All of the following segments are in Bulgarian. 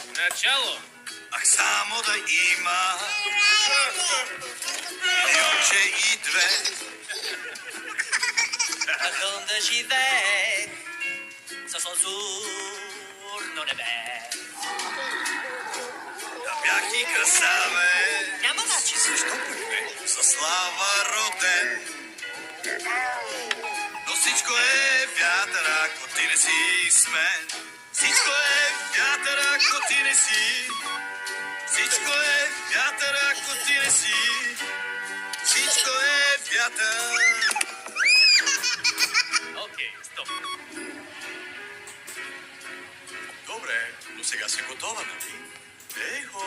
Начало. Ах, само да има милионче и две. На хълм да живее с лазурно небе. Да бях и красаве, Няма начин. защо за слава роден. Но всичко е вятър, ако ти не си с мен. Всичко е вятър, ако ти не си. Всичко е вятър, ако ти не си. Всичко е вятър. Окей, стоп. Добре, но сега си готова, нали? Ехо!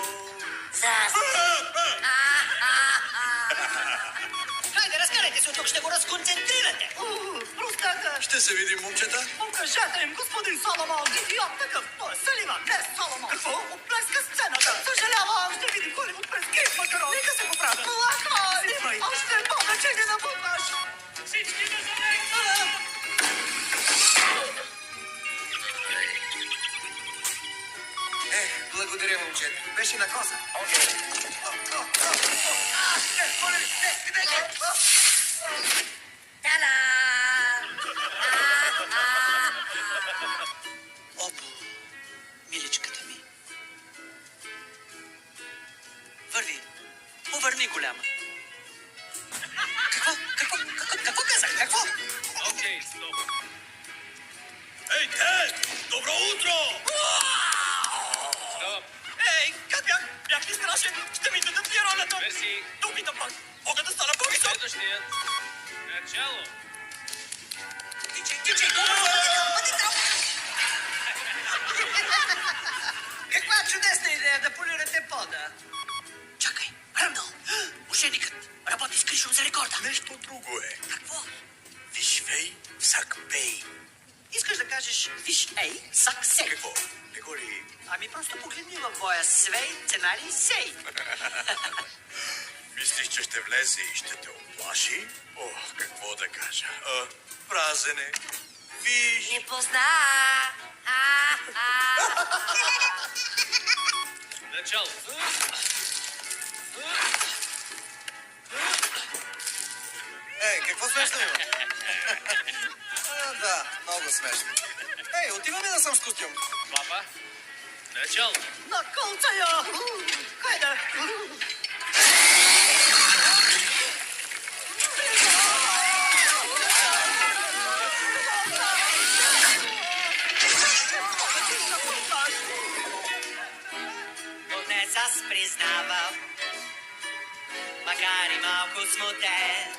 Хайде, разкарайте се от тук, ще го разконцентрирате. Простете! Ще се видим, момчета. Покажете им, господин Соломон! Идиот такъв! Той е Салива, не Соломон! Какво? Отплеска сцената! Съжалявам! Ще видим Холивуд през Крис Макарон! Нека се го правя! Лакай! Снимай! Още повече не набутваш! Всички да замекнат! Благодаря, момчета. Беше на коза. Опо, миличката ми. Върви. Повърни, голяма. Какво казах? Какво? Окей, стоп. Ей, те! Добро утро! Стоп. Ей, как бях? Бях ли страшен? Ще ми дадат ли ролята? Мерси. Думите пак! Мога да стана по-висок! Следващият. Начало. Тичай! Каква чудесна идея да полирате пода. Чакай, Рандъл, мошеникът работи с Кришом за рекорда. Нещо друго е. Какво? Вишвей, сак бей. Искаш да кажеш виж ей, сак сей. Какво? Не го ли? Ами просто погледни в боя свей, сценарий сей. Мислиш, че ще влезе и ще те оплаши? Ох, какво да кажа. Празене. Виж. Не позна. Начало. Какво смешно има? Да, много смешно. Отиваме да съм с костюм. Папа. Начало. На колца я! Хайде! Но днес аз признавам, макар и малко смутен,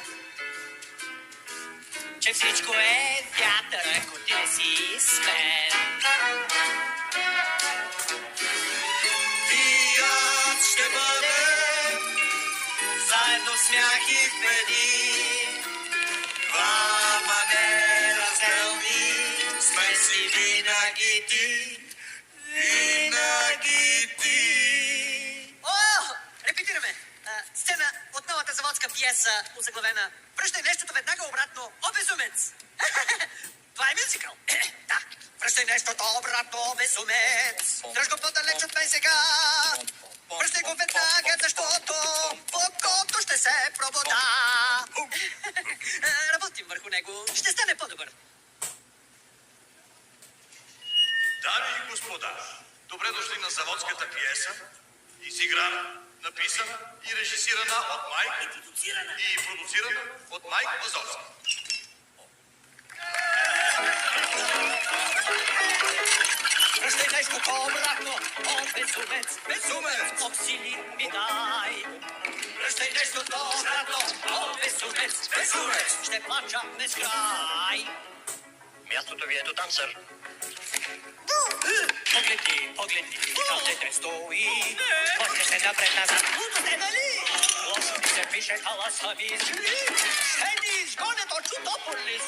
че всичко е вятър, ако ти не си с мен. И аз ще бъдем Заедно смях и впреди, двама неразделни, сме си винаги ти. винаги ти. О, репетираме. Сцена от новата заводска пиеса, озаглавена "Връщай нещото веднага обратно, о безумец!" Това е мюзикъл. Да. Връщай нещото обратно, о безумец! Дръж го по-далеч от мен сега! Връщай го веднага, защото в окото ще се пробода! Работим върху него. Ще стане по-добър. Дами и господа, добре дошли на заводската пиеса, изиграна, написана и режисирана от Майк и продуцирана от Майк Вазовски. Връщай нещото обратно, о безумец! Безумец! Обсили ми дай! Връщай нещото обратно, о безумец! Безумец! Ще плача без край! Мястото ви е до там, сър. Погледни, там дете стои. После се напред-назад. Лудо сте, нали? Лошо ми се пише таласа ми изгри. Ще ни изгонят от Чудополис.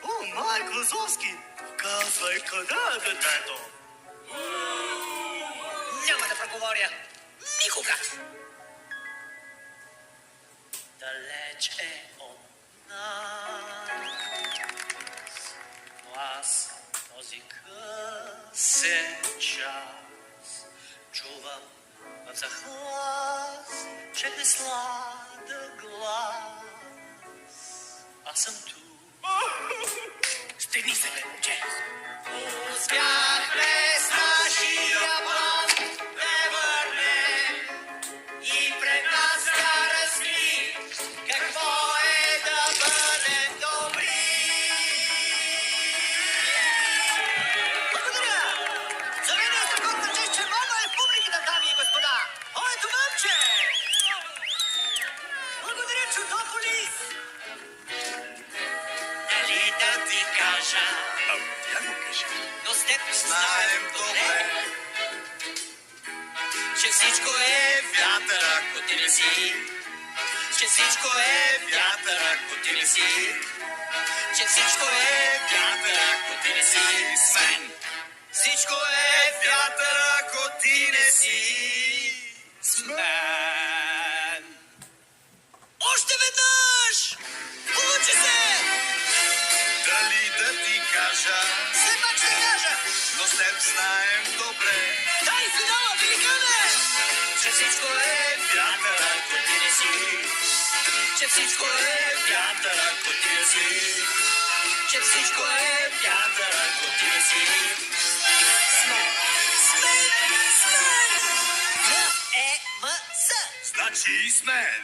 О, Майк Вазовски! Казвай, къде е детето? Няма да проговоря. Никога. Далеч е от нас. Но аз този се час. Чувам за глас, че не сладък глас. Аз съм тук. Стегни се, бе, момче. Успяхме с нашия план да върнем и пред нас да разкри какво е да бъдем добри. Благодаря! За мен е страхотна чест, че мама е в публиката, дами и господа. Моето момче! Благодаря, Чудополис! Дали да ти кажа? Я го кажа. Но с теб Знаем добре, че всичко е вятър, ако ти не си. че всичко е Вятър, ако ти не си. че всичко е Вятър, ако ти не си с мен. всичко е Вятър, ако ти не си с мен. Още веднъж! Получи се! Дали да ти кажа, Все пак ще кажа! но с теб знаем добре, Дай финала, великан е! Че всичко е вятър, ако ти не си. че всичко е Вятър, ако ти не си. че всичко е Вятър, ако ти не си. смен. М, Е, М, С. Значи и с мен.